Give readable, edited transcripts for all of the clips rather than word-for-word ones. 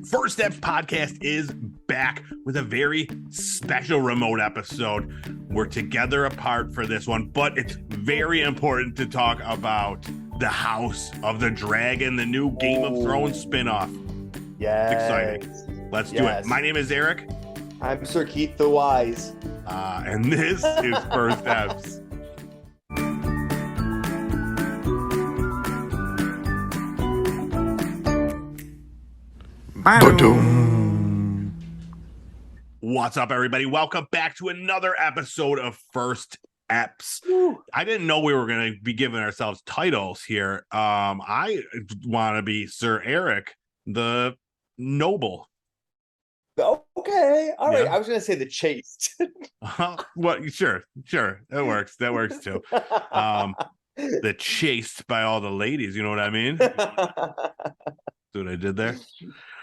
First Eps podcast is back with a very special remote episode. We're together apart for this one, but it's very important to talk about the House of the Dragon, the new Game of Thrones spinoff. Yes. Exciting. Let's do it. My name is Eric. I'm Sir Keith the Wise. And this is First Eps. What's up, everybody? Welcome back to another episode of First Eps. I didn't know we were going to be giving ourselves titles here. I want to be Sir Eric, the noble. Okay, all right. I was going to say the chaste. Well, sure. That works. That works too. The chased by all the ladies. You know what I mean? See what I did there?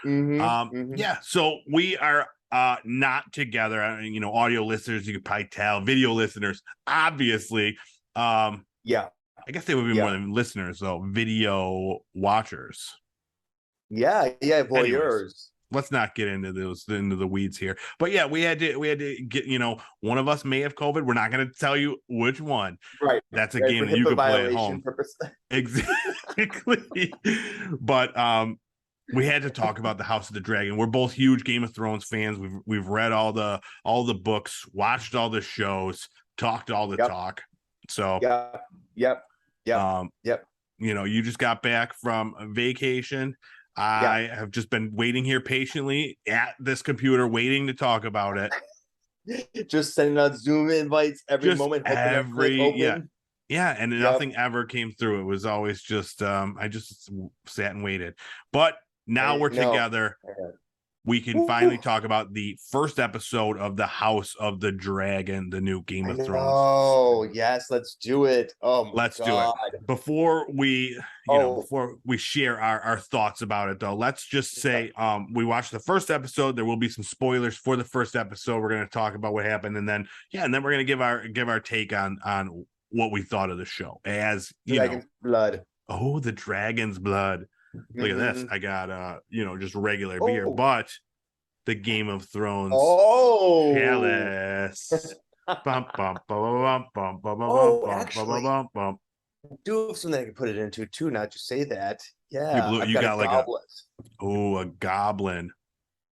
Yeah, so we are not together. Audio listeners, you could probably tell. Video listeners, obviously. I guess they would be more than listeners, though. Video watchers. Yeah, voyeurs. Anyways, let's not get into the weeds here. But yeah, we had to get, one of us may have COVID. We're not going to tell you which one. Right. That's a game that you can play at home. Purpose. Exactly. But we had to talk about the House of the Dragon. We're both huge Game of Thrones fans. We've read all the books, watched all the shows, talked all the talk. So Yep. You just got back from a vacation. I have just been waiting here patiently at this computer, waiting to talk about it. Just sending out Zoom invites every moment. Yeah, and nothing ever came through. It was always just I just sat and waited. But now we're together. We can finally talk about the first episode of the House of the Dragon, the new Game of Thrones. Oh, yes, let's do it. Oh, my let's God. do it. Before we, before we share our thoughts about it, though, let's just say we watched the first episode. There will be some spoilers for the first episode. We're going to talk about what happened, and then we're going to give our take on what we thought of the show. As Dragon's blood. Oh, the dragon's blood. Look at this. I got just regular beer, but the Game of Thrones chalice. Do have something I can put it into too, not just say that. Yeah. You got like a goblin.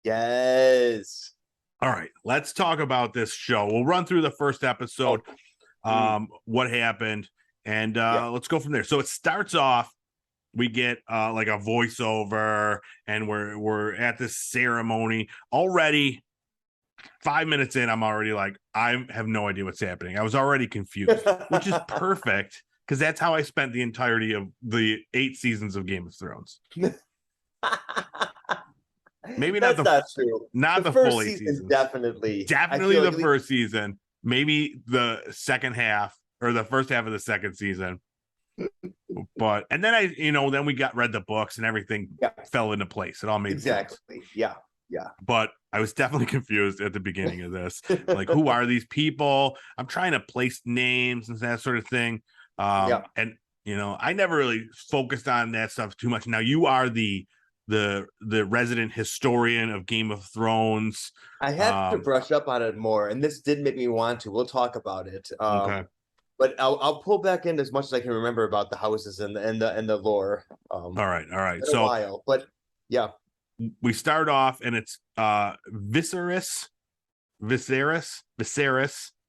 Yes. All right, let's talk about this show. We'll run through the first episode, what happened, and let's go from there. So it starts off. We get like a voiceover, and we're at this ceremony. Already 5 minutes in, I'm already like, I have no idea what's happening. I was already confused, which is perfect because that's how I spent the entirety of the 8 seasons of Game of Thrones. Maybe that's not true. Not the first full 8 season, seasons. Definitely The first season. Maybe the second half or the first half of the second season. But and then then we read the books and everything fell into place. It all made sense. Yeah. But I was definitely confused at the beginning of this. Like, who are these people? I'm trying to place names and that sort of thing. And I never really focused on that stuff too much. Now you are the resident historian of Game of Thrones. I had to brush up on it more, and this did make me want to. We'll talk about it. Okay. But I'll pull back in as much as I can remember about the houses and the lore. All right. So a while, but yeah, we start off and it's Viserys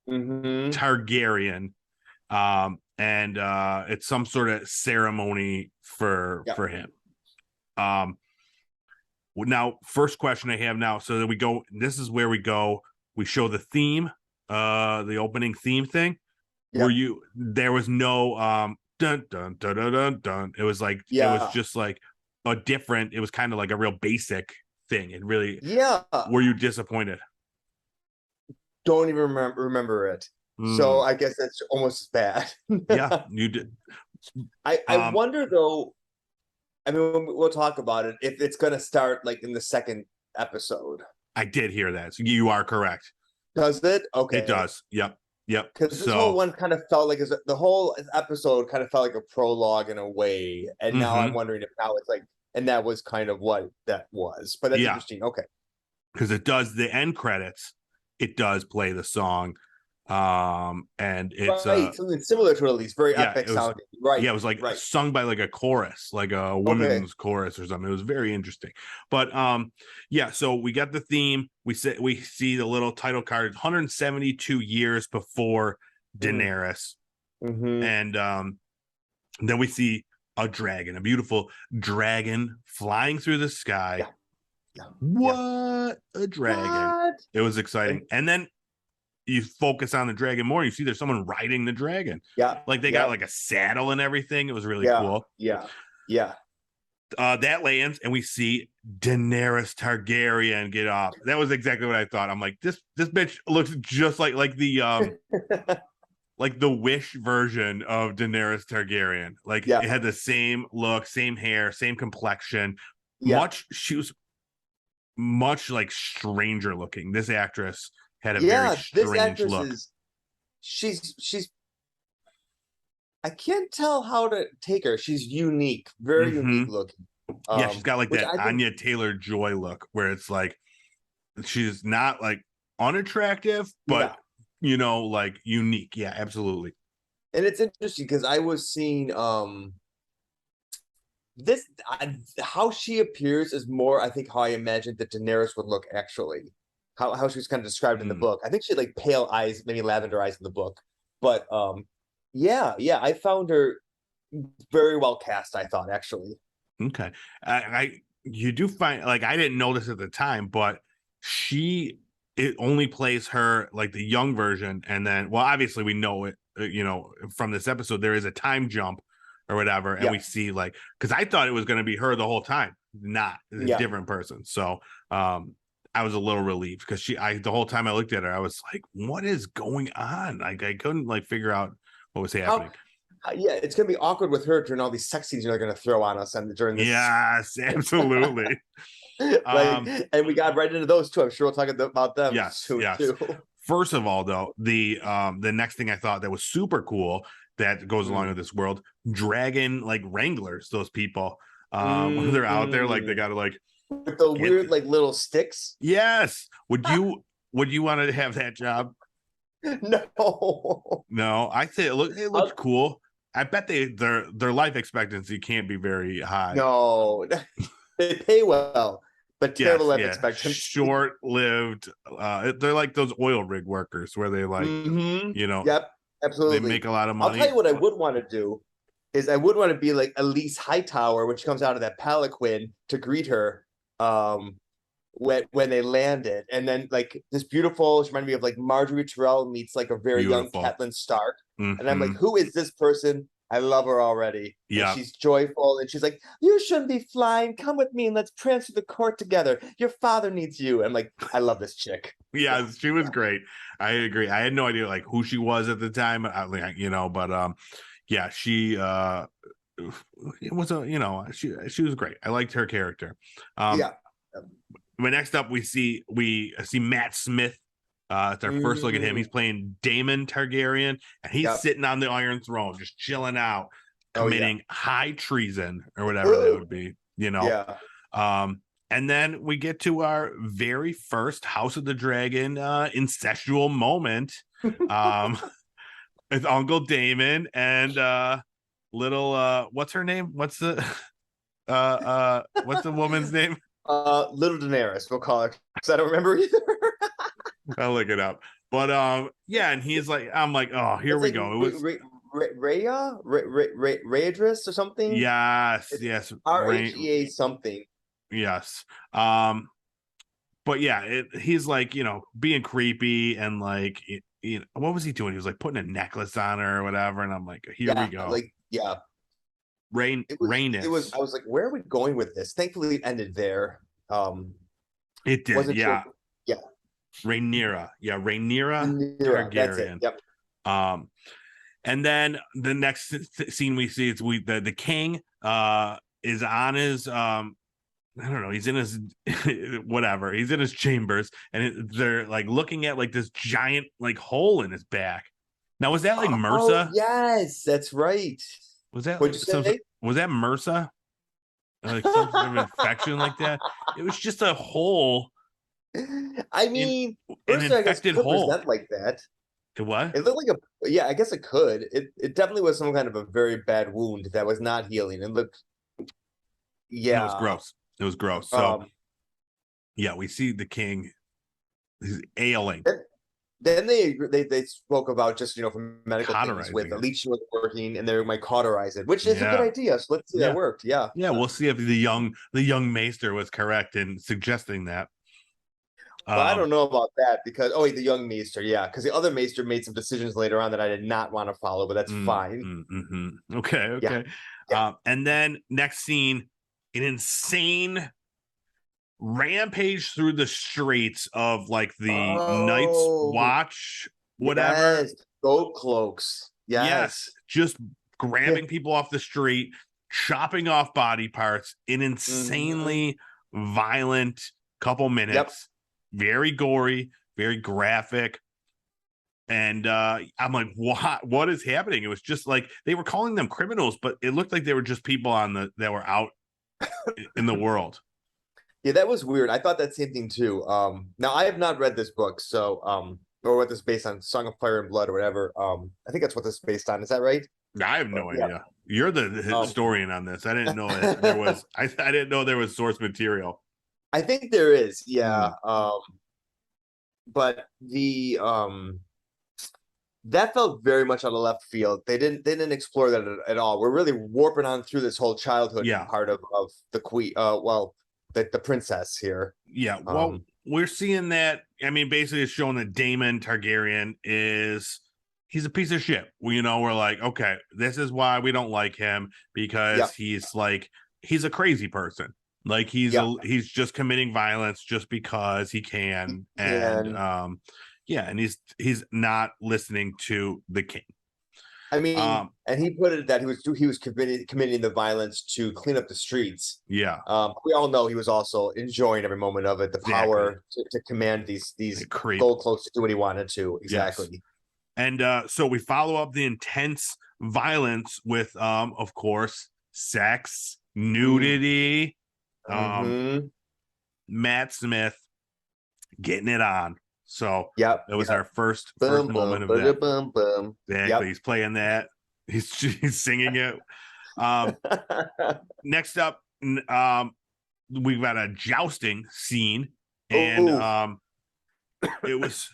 Targaryen, and it's some sort of ceremony for him. Now, first question I have now. So that we go. This is where we go. We show the theme, the opening theme thing. There was no dun dun dun dun dun dun. It was like it was just like it was kind of like a real basic thing. It really Were you disappointed? Don't even remember it. So I guess that's almost as bad. Yeah, you did. I wonder though. I mean, we'll talk about it if it's going to start like in the second episode. I did hear that. So you are correct. Does it? Okay. It does. Yep. Because this whole one kind of felt like the whole episode kind of felt like a prologue in a way, and now I'm wondering if now it's like and that was kind of what that was. But that's interesting. Okay, because it does the end credits. It does play the song, and it's something similar to at least very epic sounding. Right, yeah, it was like sung by like a chorus, like a women's chorus or something. It was very interesting. But yeah, so we got the theme. We see the little title card, 172 years before Daenerys, and then we see a dragon, a beautiful dragon flying through the sky. What a dragon! What? It was exciting. And then you focus on the dragon more, you see there's someone riding the dragon. Like they got like a saddle and everything. It was really cool. That lands, and we see Daenerys Targaryen get off. That was exactly what I thought. I'm like, this bitch looks just like the like the Wish version of Daenerys Targaryen. Like it had the same look, same hair, same complexion. She was much like stranger looking. This actress had a very strange look. She's I can't tell how to take her. She's unique, very unique looking. Yeah, she's got like that Anya Taylor-Joy look where it's like she's not like unattractive, but you know, like unique. Yeah, absolutely. And it's interesting because I was seeing how she appears is more, I think, how I imagined that Daenerys would look actually. How she was kind of described in the book. I think she had like pale eyes, maybe lavender eyes in the book. But yeah, I found her very well cast, I thought, actually. Okay. You do find, like, I didn't notice at the time, but it only plays her like the young version, and then, well, obviously we know it, you know, from this episode there is a time jump or whatever, and we see like, because I thought it was going to be her the whole time, not a different person. So I was a little relieved because the whole time I looked at her, I was like, what is going on? Like I couldn't like figure out what was happening. It's gonna be awkward with her during all these sex scenes you're gonna throw on us and during this. Yes, absolutely. And we got right into those too. I'm sure we'll talk about them. Yes. Too. First of all, though, the next thing I thought that was super cool that goes along with this world, dragon like wranglers, those people. When they're out there, like they gotta like with the weird like little sticks. Yes. Would you want to have that job? No, I say it looks cool. I bet their life expectancy can't be very high. No, they pay well, but terrible life expectancy. Short-lived. They're like those oil rig workers where they like, you know, absolutely. They make a lot of money. I'll tell you what I would want to do is I would want to be like Elise Hightower when she comes out of that palanquin to greet her. When they landed, and then like this beautiful, she reminded me of like Marjorie Terrell meets like a very young Catelyn Stark, and I'm like, who is this person? I love her already. Yeah, she's joyful, and she's like, you shouldn't be flying. Come with me, and let's prance through the court together. Your father needs you. I'm like, I love this chick. Yeah, she was great. I agree. I had no idea like who she was at the time, you know, but yeah, she it was she was great. I liked her character. But next up, we see Matt Smith. It's our first look at him. He's playing Daemon Targaryen, and he's sitting on the Iron Throne, just chilling out, committing high treason or whatever that would be, you know. And then we get to our very first House of the Dragon incestual moment with Uncle Daemon and little what's her name? What's the woman's name? Little Daenerys, we'll call her, because I don't remember either. I'll look it up. But yeah, and he's like, I'm like, oh, here we go. It was Rhaedris or something. Yes, RHEA something. Yes. But yeah, he's like, you know, being creepy and like, you know, what was he doing? He was like putting a necklace on her or whatever, and I'm like, here we go. Like, Rhaenys. It was. I was like, where are we going with this? Thankfully, it ended there. It did. Wasn't yeah. Sure. Yeah. Rhaenyra. Yeah. Rhaenyra Targaryen. That's it. Yep. And then the next scene we see is the king is on his I don't know, he's in his whatever, he's in his chambers, and they're like looking at like this giant like hole in his back. Now, was that like Myrsa? Oh, yes, that's right. Was that What'd you say? Was that Myrsa? like some sort of infection like that. It was just a hole. I mean, an first I guess infected could hole. present like that. What? It looked like I guess it could. It definitely was some kind of a very bad wound that was not healing. It looked, It was gross. It was gross. So, yeah, we see the king. He's ailing. Then they spoke about just from medical things with the leech was working and they might cauterize it, which is a good idea. So let's see that worked. Yeah, we'll see if the young maester was correct in suggesting that. But I don't know about that because the young maester, because the other maester made some decisions later on that I did not want to follow, but that's fine. Okay. Yeah. And then next scene, an insane rampage through the streets of like the Night's Watch, whatever. Yes, goat cloaks. Yes, just grabbing people off the street, chopping off body parts, an insanely violent couple minutes. Yep. Very gory, very graphic. And I'm like, what is happening? It was just like they were calling them criminals, but it looked like they were just people that were out in the world. Yeah, that was weird. I thought that same thing too. Now I have not read this book, so or what this is based on, Song of Fire and Blood or whatever. I think that's what this is based on. Is that right? I have no idea. You're the historian on this. I didn't know that there was. I didn't know there was source material. I think there is. Yeah. But the that felt very much out of left field. They didn't explore that at all. We're really warping on through this whole childhood part of the queen. The princess here. Yeah. Well, we're seeing that. I mean, basically, it's showing that Daemon Targaryen he's a piece of shit. We're like, okay, this is why we don't like him, because he's a crazy person. Like he's just committing violence just because he can. And and he's not listening to the king. I mean, and he put it that he was committing the violence to clean up the streets. Yeah. We all know he was also enjoying every moment of it, the power to command these gold cloaks to do what he wanted to. Exactly. Yes. And so we follow up the intense violence with of course, sex, nudity, Matt Smith getting it on. So that was our first moment of that. Exactly. He's playing that. He's singing it. Next up, we've got a jousting scene, and it was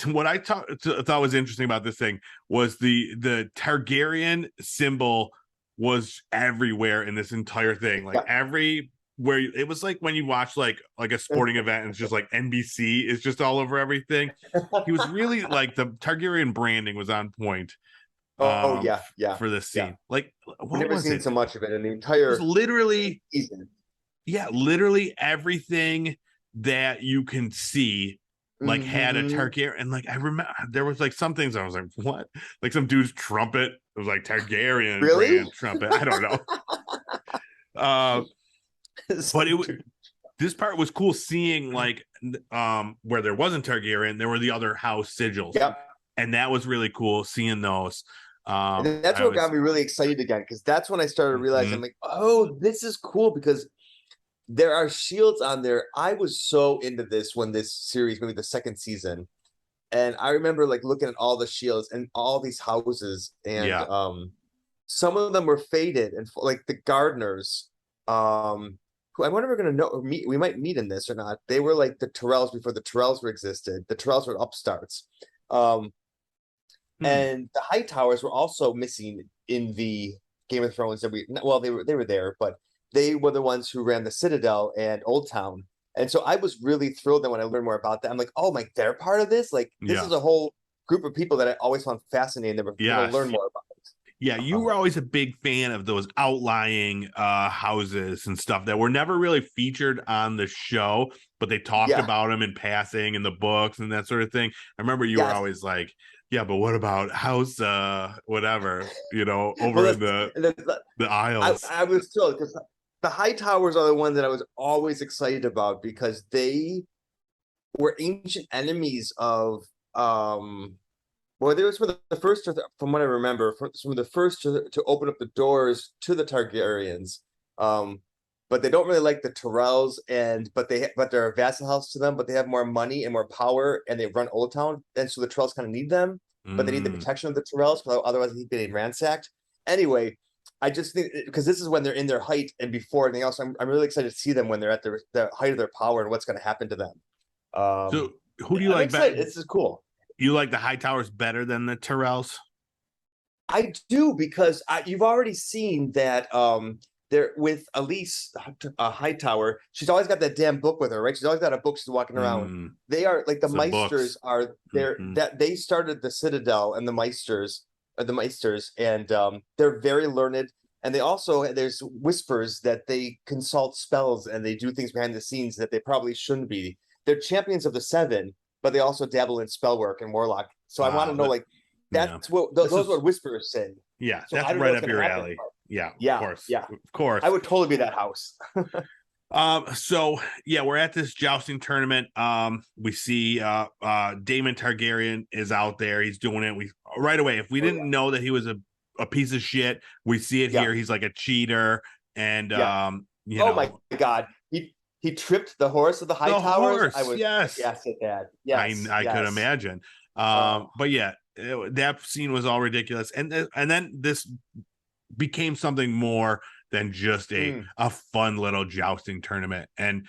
what I thought was interesting about this thing was the Targaryen symbol was everywhere in this entire thing. Like where it was like when you watch like a sporting event and it's just like NBC is just all over everything. He was really like the Targaryen branding was on point. For this scene. Like I've never seen so much of it in the entire literally season. Yeah, literally everything that you can see like had a Targaryen, and like I remember there was like some things I was like, what? Like some dude's trumpet. It was like Targaryen brand trumpet. I don't know. But this part was cool seeing like where there wasn't Targaryen, there were the other house sigils. And that was really cool seeing those. And that's what got me really excited again, because that's when I started realizing I'm like, oh, this is cool because there are shields on there. I was so into this when this series, maybe the second season, and I remember like looking at all the shields and all these houses, and some of them were faded, and like the gardeners, who I wonder if we're gonna know or meet. We might meet in this or not. They were like the Tyrells before the Tyrells were existed. The Tyrells were upstarts. And the High Towers were also missing in the Game of Thrones. They were there, but they were the ones who ran the Citadel and Old Town. And so I was really thrilled that when I learned more about that, I'm like, oh my, they're part of this. Like this is a whole group of people that I always found fascinating. That we're going to learn more about. Yeah, you were always a big fan of those outlying houses and stuff that were never really featured on the show, but they talked about them in passing in the books and that sort of thing. I remember you were always like, yeah, but what about house whatever, over in the Isles? I was thrilled because the High Towers are the ones that I was always excited about because they were ancient enemies of they were the first, from what I remember, from the first to open up the doors to the Targaryens. But they don't really like the Tyrells, but they're a vassal house to them, but they have more money and more power, and they run Old Town, and so the Tyrells kind of need them, but they need the protection of the Tyrells, because otherwise he's getting ransacked. Anyway, I just think because this is when they're in their height and before anything else, I'm really excited to see them when they're at the height of their power and what's going to happen to them. So who do you like better? This is cool. You like the Hightowers better than the Tyrells? I do, because you've already seen that they're with Elise Hightower. She's always got that damn book with her, right? She's always got a book she's walking around. They are like the Meisters are there. That they started the Citadel, and the Meisters are the Meisters, and they're very learned. And they also, there's whispers that they consult spells and they do things behind the scenes that they probably shouldn't be. They're champions of the Seven, but they also dabble in spell work and warlock. So I want to know, like, that's what those are what whispers say. Yeah, so that's right up your alley. Yeah, of course. Yeah, of course. I would totally be that house. So yeah, we're at this jousting tournament. We see Daemon Targaryen is out there. He's doing it. We right away. If we didn't know that he was a piece of shit, we see it here. He's like a cheater, and you know. Oh my god, he tripped the horse of the Hightowers. I was yes at that. Yes, I could imagine. But yeah, that scene was all ridiculous, and then this became something more than just a fun little jousting tournament. And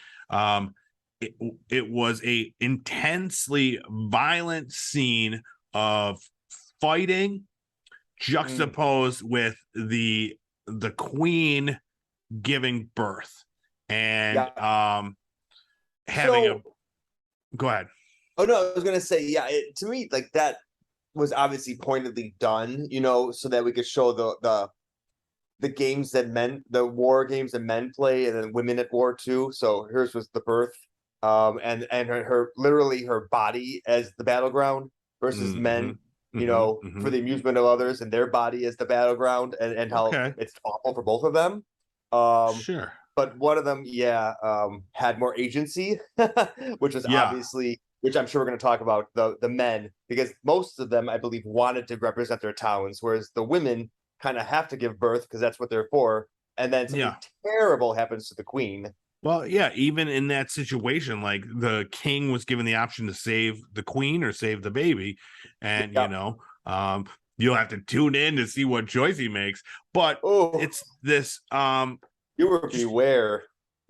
it was a intensely violent scene of fighting juxtaposed with the queen giving birth and having go ahead. Oh no, I was gonna say, to me, like, that was obviously pointedly done, you know, so that we could show the games that the war games that men play, and then women at war too. So hers was the birth, and her literally her body as the battleground versus men, you know, for the amusement of others, and their body as the battleground, and how it's awful for both of them. Sure. But one of them, had more agency, which was obviously, which I'm sure we're going to talk about, the men, because most of them, I believe, wanted to represent their towns, whereas the women kind of have to give birth because that's what they're for. And then something terrible happens to the queen. Well, yeah, even in that situation, like, the king was given the option to save the queen or save the baby. And, you know, you'll have to tune in to see what choice he makes. But it's this you were beware.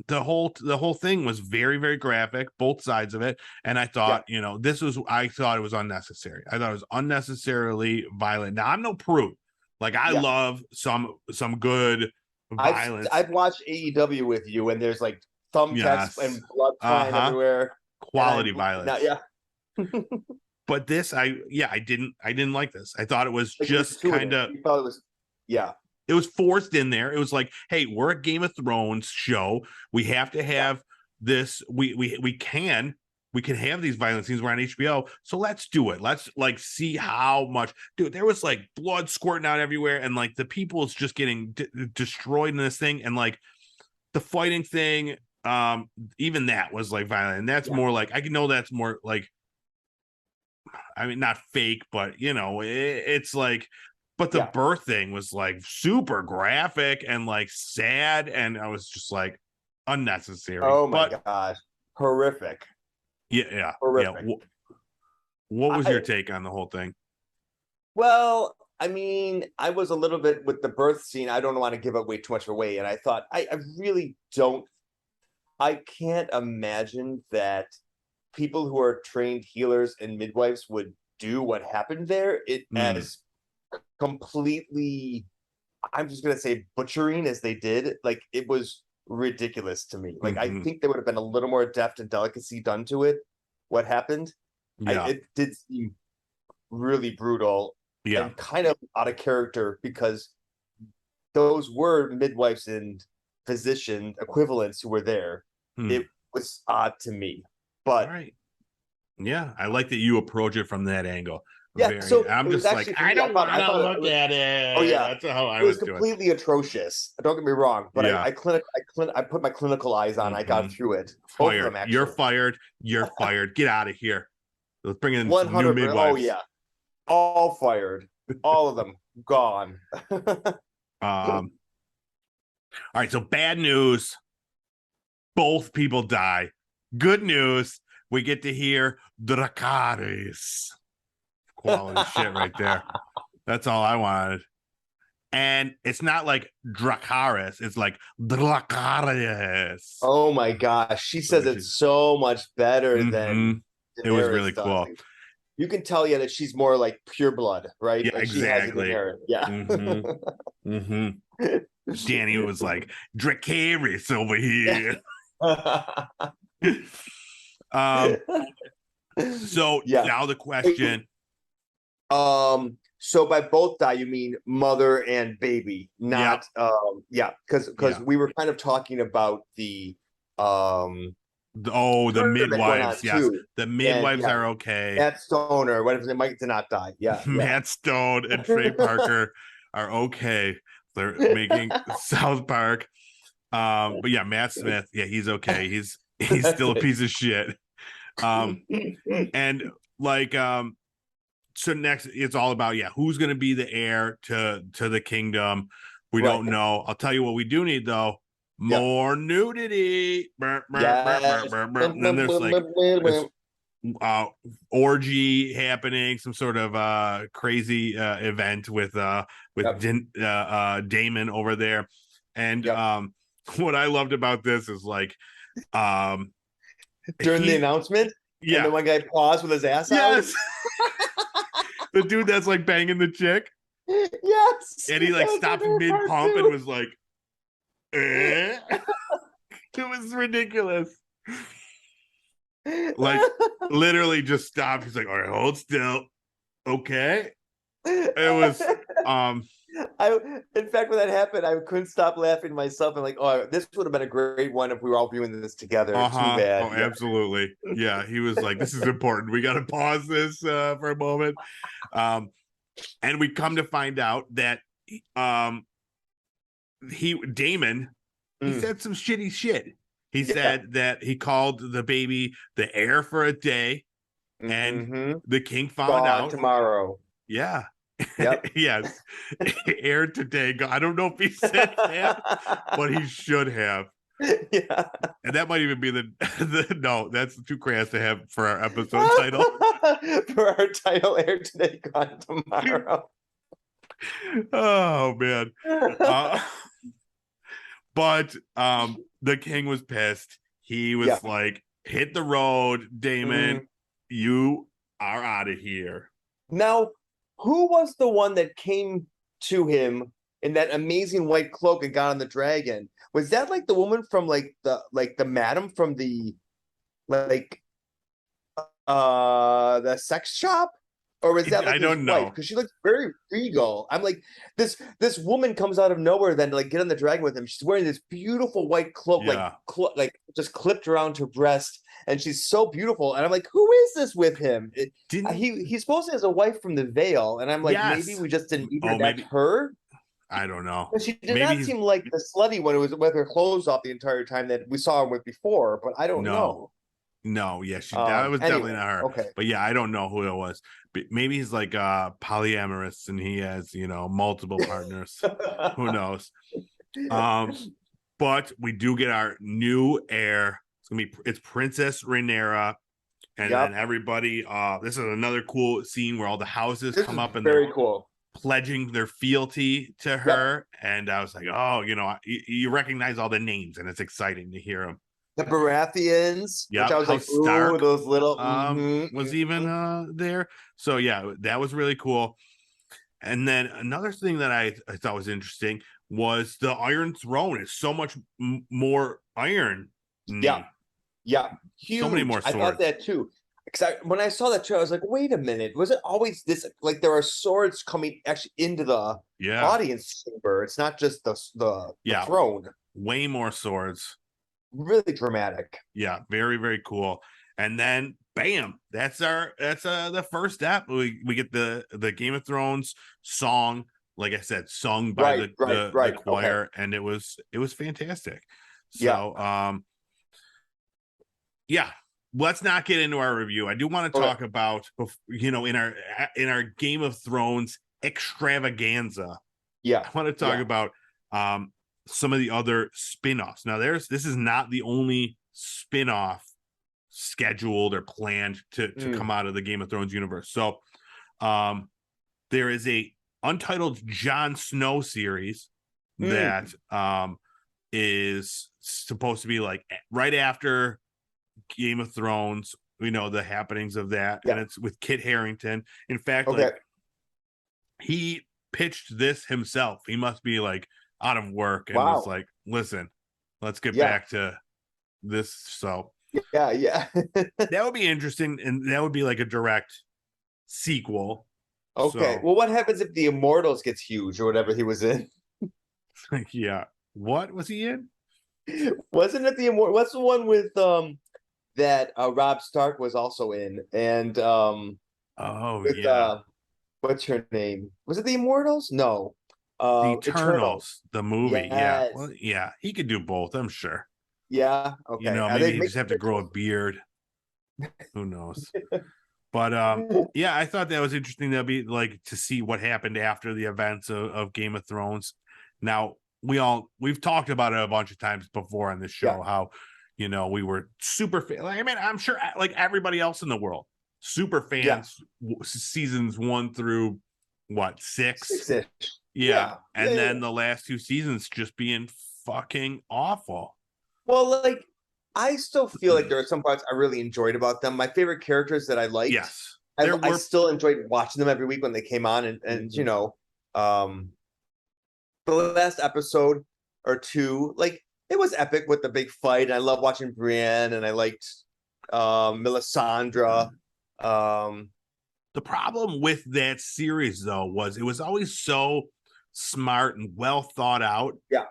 The whole thing was very, very graphic, both sides of it. And I thought, you know, I thought it was unnecessary. I thought it was unnecessarily violent. Now, I'm no prude. Like, I love some good violence. I've watched AEW with you, and there's like thumbtacks and blood flying everywhere. Quality violence. But this, I didn't like this. I thought it was just kind of. You thought it was, it was forced in there. It was like, hey, we're a Game of Thrones show. We have to have this. We can have these violent scenes. We're on HBO, so let's do it. Let's, like, see how much, dude. There was like blood squirting out everywhere, and like the people is just getting destroyed in this thing, and like the fighting thing. Even that was like violent, and that's more like, I know that's more like, I mean, not fake, but you know, it's like. But the birth thing was like super graphic and like sad, and I was just like, unnecessary. Oh my gosh, horrific. Yeah. Horrific. What was your take on the whole thing? Well, I mean, I was a little bit with the birth scene. I don't want to give away too much away, and I thought I really don't. I can't imagine that people who are trained healers and midwives would do what happened there. It as completely, I'm just gonna say, butchering as they did. Like, it was ridiculous to me. Like, I think there would have been a little more depth and delicacy done to it. What happened? It did seem really brutal and kind of out of character, because those were midwives and physician equivalents who were there. It was odd to me, but I like that you approach it from that angle. So I'm just like, I don't want to look at it. Oh yeah, that's how I was completely atrocious. Don't get me wrong, but I put my clinical eyes on. I got through it. Fired. You're fired. You're fired. Get out of here. Let's bring in 100. New midwives. Oh yeah, all fired. All of them gone. All right, so bad news. Both people die. Good news. We get to hear Dracarys. Quality shit right there. That's all I wanted. And it's not like Dracarys. It's like Dracarys. Oh my gosh. She says it's so much better than Daenerys it was really does. cool. You can tell, yeah, that she's more like pure blood, right? Yeah, like exactly. She has it in her. Yeah. Danny was like, Dracarys over here. So now the question. So by both die, you mean mother and baby, not because we were kind of talking about the the midwives. Yes, the midwives are okay. Matt Stone or whatever, they might not die. Yeah, Matt Stone and Trey Parker are okay. They're making South Park. But yeah, Matt Smith, yeah, he's okay. He's still a piece of shit. And like so next it's all about who's gonna be the heir to the kingdom. We don't know. I'll tell you what we do need though. More nudity. And then there's like this orgy happening, some sort of crazy event with Damon over there. And what I loved about this is like during the announcement, and the one guy paused with his ass out. The dude that's like banging the chick. Yes. And he like stopped mid-pump and was like, eh? It was ridiculous. Like literally just stopped. He's like, all right, hold still. Okay. It was in fact, when that happened, I couldn't stop laughing myself and like, oh, this would have been a great one if we were all viewing this together. Too bad. Oh, absolutely. Yeah, he was like, this is important. We got to pause this for a moment. And we come to find out that Damon said some shitty shit. He said that he called the baby the heir for a day, and the king found out tomorrow. Yeah. Yep. Yes. Heir today. I don't know if he said that, but he should have. Yeah. And that might even be the no, that's too crass to have for our episode title. For our title, heir today, gone tomorrow. Oh man. But the king was pissed. He was like, hit the road, Damon. You are out of here. Now, who was the one that came to him in that amazing white cloak and got on the dragon? Was that like the woman from like the madam from the the sex shop? Or was that like I don't know, because she looked very regal. I'm like, this woman comes out of nowhere then to like get on the dragon with him. She's wearing this beautiful white cloak, like just clipped around her breast, and she's so beautiful. And I'm like, who is this with him? He's supposed to have a wife from the Vale, and I'm like, maybe we just didn't either. That's her. I don't know. But she did not seem like the slutty one who was with her clothes off the entire time that we saw her with before. But I don't know. No, that was definitely not her. Okay. But yeah, I don't know who it was. But maybe he's like polyamorous and he has, multiple partners. Who knows? But we do get our new heir. It's Princess Rhaenyra. And then everybody, this is another cool scene where all the houses come up and very cool, pledging their fealty to her. And I was like, oh, you recognize all the names and it's exciting to hear them. The Baratheons, which I was like, Stark, ooh, those little was even there. So yeah, that was really cool. And then another thing that I thought was interesting was the Iron Throne is so much more iron. Yeah, huge. So many more swords. I thought that too. Because when I saw that too, I was like, wait a minute, was it always this? Like there are swords coming actually into the audience chamber. It's not just the throne. Way more swords. Really dramatic. Yeah, very, very cool. And then bam, that's the first step. We get the Game of Thrones song, like I said, sung by the choir, and it was fantastic. So let's not get into our review. I do want to talk about in our Game of Thrones extravaganza. Yeah. I want to talk about some of the other spin-offs. Now this is not the only spin-off scheduled or planned to come out of the Game of Thrones universe. So there is a untitled Jon Snow series that is supposed to be like right after Game of Thrones. We know the happenings of that, and it's with Kit Harington. In fact, like he pitched this himself. He must be like out of work and was like, listen, let's get back to this. So that would be interesting, and that would be like a direct sequel. Okay. So, well, what happens if the Immortals gets huge or whatever he was in? Yeah. What was he in? Wasn't it the Immortal? What's the one with that Rob Stark was also in? And what's her name? Was it the Immortals? No. The Eternals, the movie. Yes. Yeah. Well, yeah, he could do both, I'm sure. Yeah. Okay. You know, maybe he just have to grow a beard. Who knows? But yeah, I thought that was interesting. That'd be like to see what happened after the events of Game of Thrones. Now, we've talked about it a bunch of times before on this show, how, you know, we were super fan. I mean, I'm sure like everybody else in the world, super fans, seasons 1 through what, 6? 6-ish. Yeah. And then the last 2 seasons just being fucking awful. Well, like, I still feel like there are some parts I really enjoyed about them. My favorite characters that I liked. Yes. I still enjoyed watching them every week when they came on, and you know, the last episode or 2, like, it was epic with the big fight. And I love watching Brienne, and I liked Melisandre. The problem with that series, though, was it was always so smart and well thought out. Yeah.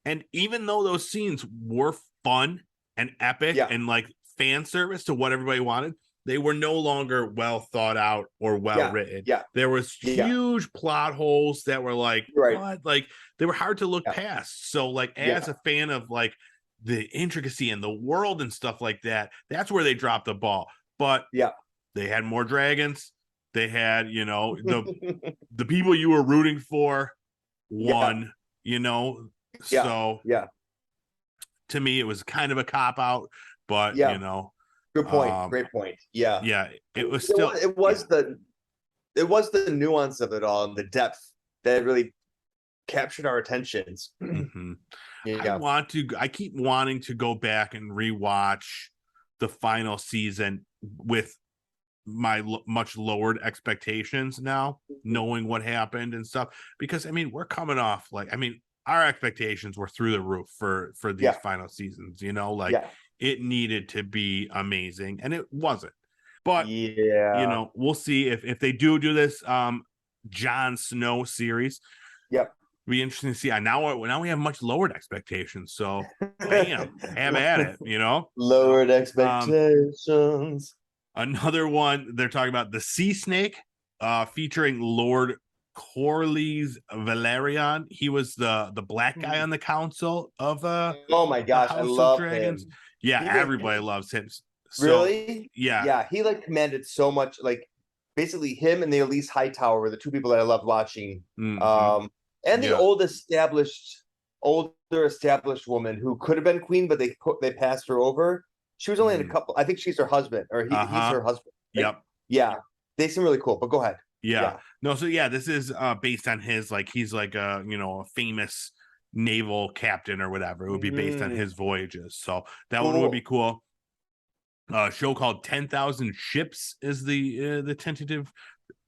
And even though those scenes were fun and epic and like fan service to what everybody wanted, they were no longer well thought out or well written. Yeah. There was huge plot holes that were like, what? Like, they were hard to look past. So like, as a fan of like the intricacy and the world and stuff like that, that's where they dropped the ball. But they had more dragons. They had, you know, the people you were rooting for won, you know. So to me, it was kind of a cop out, but you know, good point. Great point. Yeah. It was still, it was the nuance of it all and the depth that really captured our attentions. I keep wanting to go back and rewatch the final season with my much lowered expectations now, knowing what happened and stuff, because I mean, we're coming off like, I mean, our expectations were through the roof for these final seasons, you know, like it needed to be amazing and it wasn't. But you know, we'll see if they do this Jon Snow series. Be interesting to see. Now we have much lowered expectations, so bam, have at it, you know. Lowered expectations. Another one they're talking about, the Sea Snake, featuring Lord Corlys Valerian. He was the black guy on the council of oh my gosh, I love Dragons. Him. Yeah, everybody loves him. So, really? Yeah. He like commanded so much. Like basically, him and the Elise Hightower were the 2 people that I loved watching. And the older established woman who could have been queen, but they passed her over. She was only in a couple. I think she's her husband, or he's her husband. Right? Yeah, they seem really cool. But go ahead. No, so this is based on his, like, he's like a, you know, a famous naval captain or whatever. It would be based on his voyages. So that one would be cool. A show called 10,000 Ships is the tentative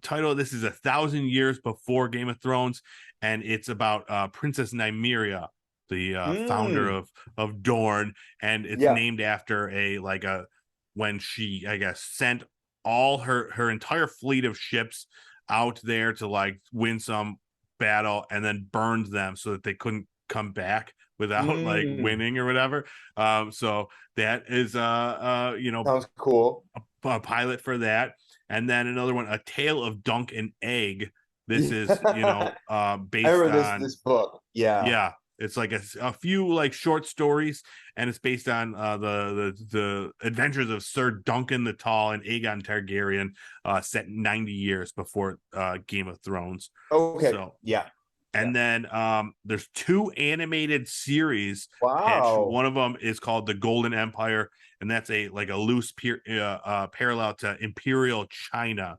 title. This is 1,000 years before Game of Thrones, and it's about Princess Nymeria, the founder of Dorne, and it's named after when she, I guess, sent all her entire fleet of ships out there to like win some battle and then burned them so that they couldn't come back without like winning or whatever. So that is you know, sounds cool. A pilot for that. And then another one, A Tale of Dunk and Egg. This is, you know, based on this book. Yeah. It's like a few like short stories, and it's based on the adventures of Sir Duncan the Tall and Aegon Targaryen, set 90 years before Game of Thrones. Okay. So, And then there's 2 animated series pitched. Wow. One of them is called The Golden Empire, and that's a loose parallel to Imperial China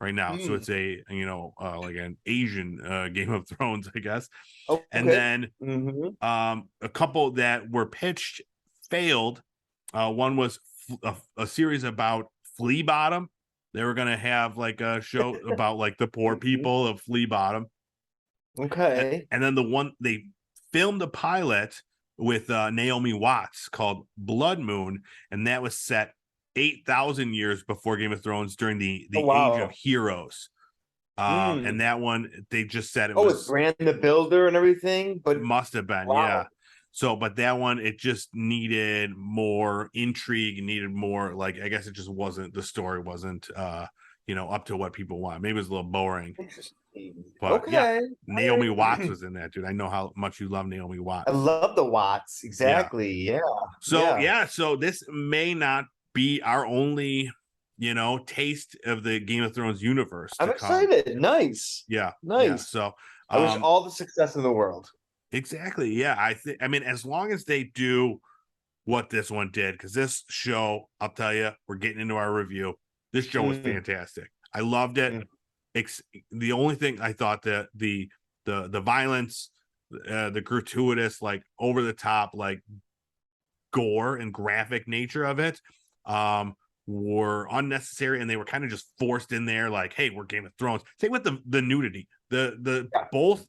right now. So it's a like an Asian Game of Thrones, I guess. Okay. And then a couple that were pitched failed. One was a series about Flea Bottom. They were going to have like a show about like the poor people of Flea Bottom. Okay. And then the one they filmed a pilot with Naomi Watts called Blood Moon, and that was set 8,000 years before Game of Thrones during the Age of Heroes. And that one they just said it was with Bran the Builder and everything, but must have been yeah. So, but that one it just needed more intrigue, needed more like I guess it just wasn't the story wasn't up to what people want. Maybe it was a little boring. Interesting. But yeah, Naomi Watts was in that, dude. I know how much you love Naomi Watts. I love the Watts. Exactly. Yeah. So this may not be our only, taste of the Game of Thrones universe. I'm excited. Nice. Yeah. Nice. Yeah. So I wish all the success in the world. Exactly. Yeah. I mean, as long as they do what this one did, because this show, I'll tell you, we're getting into our review. This show was fantastic. I loved it. The only thing I thought that the violence, the gratuitous, like over the top, like gore and graphic nature of it, were unnecessary, and they were kind of just forced in there. Like, hey, we're Game of Thrones. Same with the nudity. Both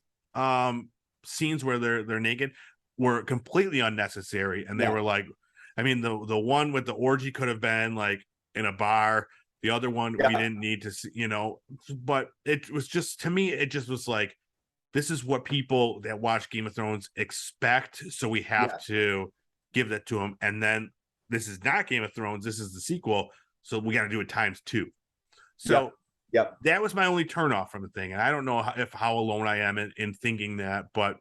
scenes where they're naked were completely unnecessary, and they were like, I mean, the one with the orgy could have been like in a bar. The other one we didn't need to see, but it was just, to me, it just was like, this is what people that watch Game of Thrones expect. So we have to give that to them. And then this is not Game of Thrones. This is the sequel. So we got to do it times 2. So that was my only turnoff from the thing. And I don't know how alone I am in thinking that, but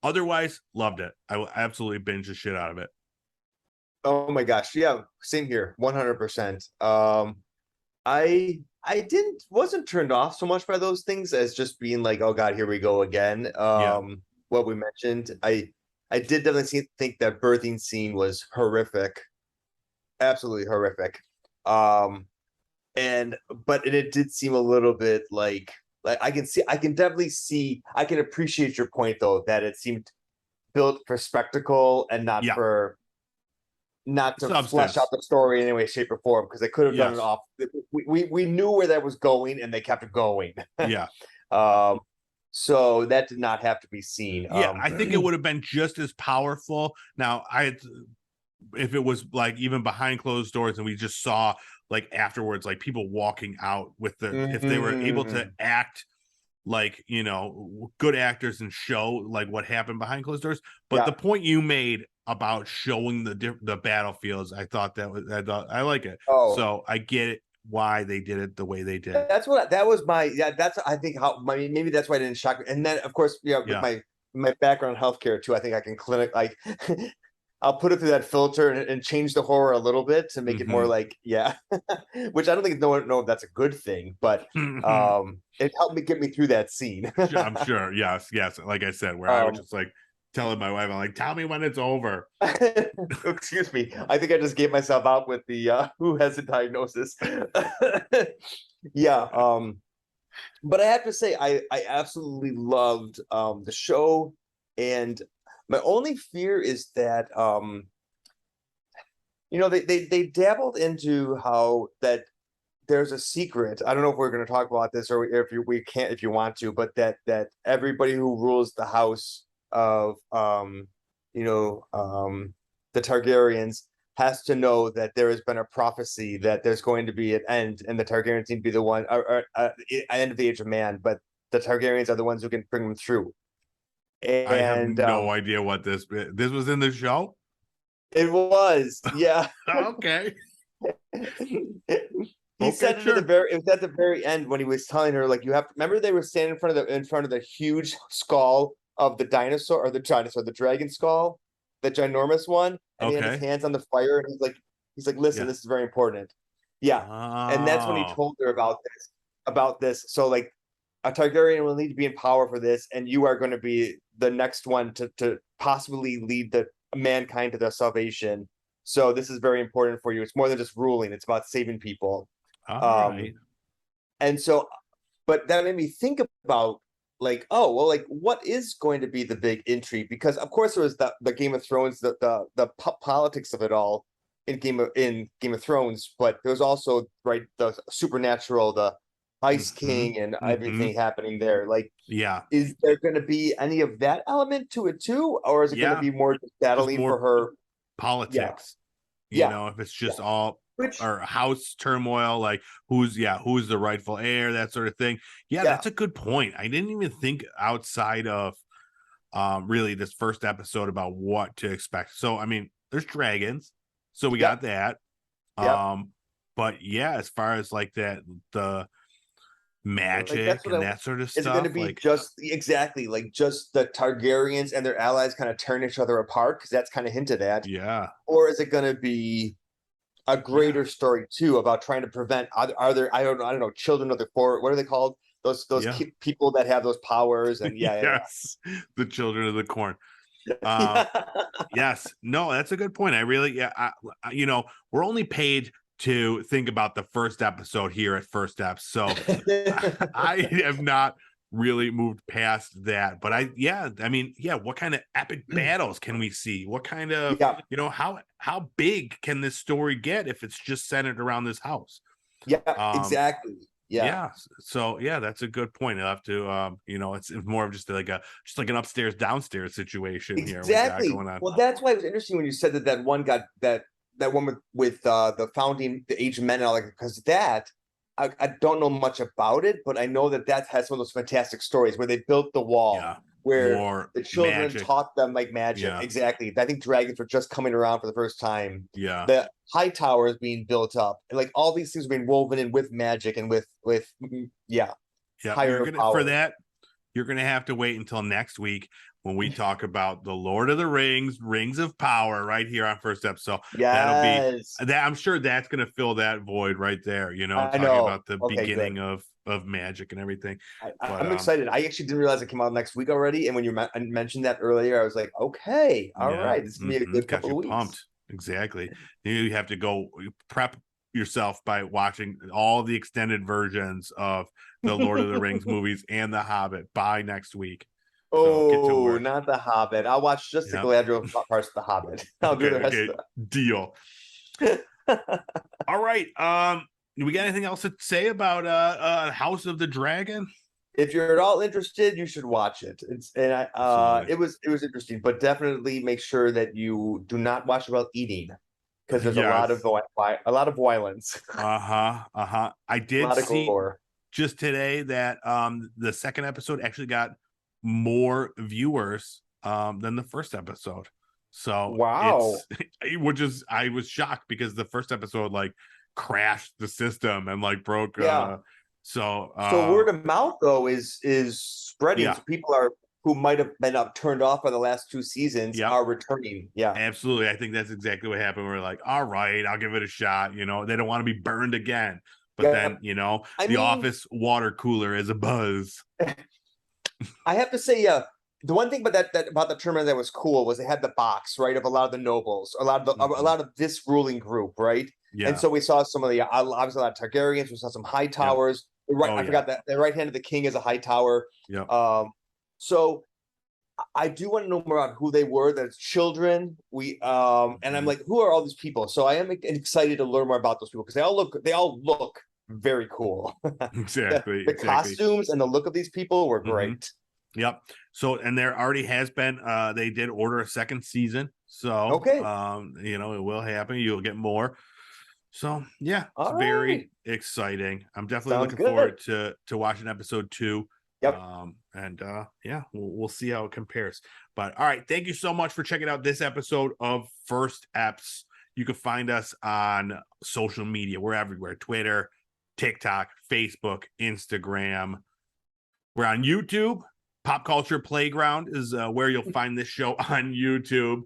otherwise loved it. I absolutely binged the shit out of it. Oh my gosh. Yeah. Same here. 100%. I wasn't turned off so much by those things as just being like, oh God, here we go again. What we mentioned, I did definitely think that birthing scene was horrific. Absolutely horrific. But it did seem a little bit like I can appreciate your point though, that it seemed built for spectacle and not to flesh out the story in any way, shape, or form, because they could have done it off. We knew where that was going, and they kept it going. So that did not have to be seen. I think it would have been just as powerful. Now, if it was like even behind closed doors, and we just saw like afterwards, like people walking out with if they were able to act like good actors and show like what happened behind closed doors. But the point you made about showing the battlefields, I I like it. So I get it why they did it the way they did. That's I think how maybe that's why it didn't shock me. And then of course with my background in healthcare too, I think I can I'll put it through that filter and change the horror a little bit to make it more like which I don't think know if that's a good thing, but it helped me get me through that scene. I'm sure. Yes. Like I said, where I was just like telling my wife, I'm like, tell me when it's over. Excuse me. I think I just gave myself out with the who has a diagnosis. But I have to say, I absolutely loved the show, and my only fear is that they dabbled into how that there's a secret. I don't know if we're going to talk about this or if you want to, but that everybody who rules the house of the Targaryens has to know that there has been a prophecy that there's going to be an end, and the Targaryens need to be the one or end of the Age of Man, but the Targaryens are the ones who can bring them through. And I have no idea what this was in the show. It was, yeah. Okay. He said it was at the very end when he was telling her, like, you have to remember they were standing in front of the huge skull of the the dragon skull, the ginormous one, and he had his hands on the fire, and he's like, listen, this is very important. And that's when he told her about this. So like a Targaryen will need to be in power for this, and you are going to be the next one to possibly lead the mankind to their salvation. So this is very important for you. It's more than just ruling; it's about saving people. All right. And so, but that made me think about like, oh well, like what is going to be the big intrigue? Because of course there was the Game of Thrones, the politics of it all in Game of Thrones, but there was also right the supernatural, the Ice King, and everything happening there. Like, is there going to be any of that element to it too, or is it going to be more just battling for her politics? You know, if it's just all or house turmoil, like who's the rightful heir, that sort of thing. That's a good point. I didn't even think outside of really this first episode about what to expect. So I mean, there's dragons, so we got that. But as far as like that, the magic and that sort of stuff, is it going to be just just the Targaryens and their allies kind of turn each other apart, because that's kind of hinted at, or is it going to be a greater story too about trying to prevent are there I don't know, children of the court, what are they called, those people that have those powers, and the children of the corn. Yes, no, that's a good point. I really you know, we're only paid to think about the first episode here at First Eps, so I have not really moved past that. But I mean, what kind of epic battles can we see? What kind of you know, how big can this story get if it's just centered around this house? Exactly. So that's a good point. I'll have to you know, it's more of just like an upstairs downstairs situation here. Exactly. Going on. Well, that's why it was interesting when you said that one got that one with the founding the age of men and all that, because that I don't know much about it, but I know that has some of those fantastic stories where they built the wall, where the children taught them like magic. Exactly. I think dragons were just coming around for the first time. The high tower is being built up, and like all these things are being woven in with magic and with higher power. For that, you're gonna have to wait until next week when we talk about the Lord of the Rings, Rings of Power, right here on First Episode. That'll be that. I'm sure that's going to fill that void right there. You know, talking about the beginning of magic and everything. I'm excited. I actually didn't realize it came out next week already. And when you mentioned that earlier, I was like, okay, all right, this is gonna be a good couple of weeks. Pumped. Exactly. You have to go prep yourself by watching all the extended versions of the Lord of the Rings movies and The Hobbit by next week. So not The Hobbit. I'll watch just the Galadriel parts of The Hobbit. I'll do the rest of that. Deal. All right. We got anything else to say about House of the Dragon? If you're at all interested, you should watch it. It was interesting, but definitely make sure that you do not watch about eating, because there's a lot of violence. I did see just today that the second episode actually got more viewers than the first episode. So I was shocked, because the first episode like crashed the system and like broke so word of mouth though is spreading. So people who might have been turned off by the last two seasons are returning. Absolutely. I think that's exactly what happened. We're like, all right, I'll give it a shot. You know, they don't want to be burned again, but then you know, office water cooler is a buzz. I have to say, the one thing about about the tournament that was cool was they had the box, right, of a lot of the nobles, a lot of this ruling group, right? And so we saw some of the obviously a lot of Targaryens. We saw some high towers. I forgot that the right hand of the king is a high tower. So I do want to know more about who they were. That's children. And I'm like, who are all these people? So I am excited to learn more about those people, because they all look very cool. Exactly. The costumes and the look of these people were great. Yep. So, and there already has been, they did order a second season. So, you know, it will happen. You'll get more. So, yeah, it's very exciting. I'm definitely looking forward to watching episode 2. We'll see how it compares. But all right, thank you so much for checking out this episode of First Eps. You can find us on social media. We're everywhere: Twitter, TikTok, Facebook, Instagram. We're on YouTube. Pop Culture Playground is where you'll find this show on YouTube.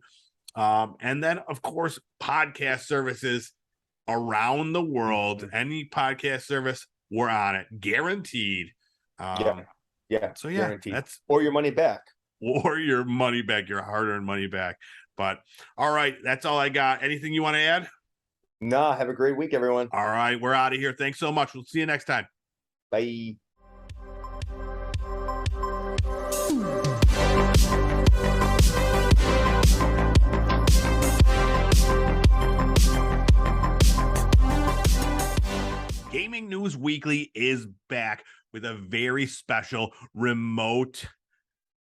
And then, of course, podcast services around the world. Any podcast service, we're on it, guaranteed. Yeah. So yeah, guaranteed. that's or your money back. Or your money back, your hard-earned money back. But all right, that's all I got. Anything you want to add? No, have a great week, everyone. All right, we're out of here. Thanks so much. We'll see you next time. Bye. Gaming News Weekly is back with a very special remote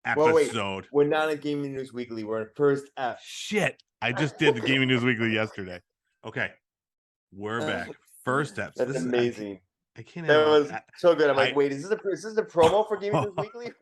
episode. We're not in Gaming News Weekly. We're in First Eps. Shit. I just did the Gaming News Weekly yesterday. Okay. We're back. First Eps. That's amazing. I can't That was so good. I'm like, wait, is this a promo for Gaming News Weekly?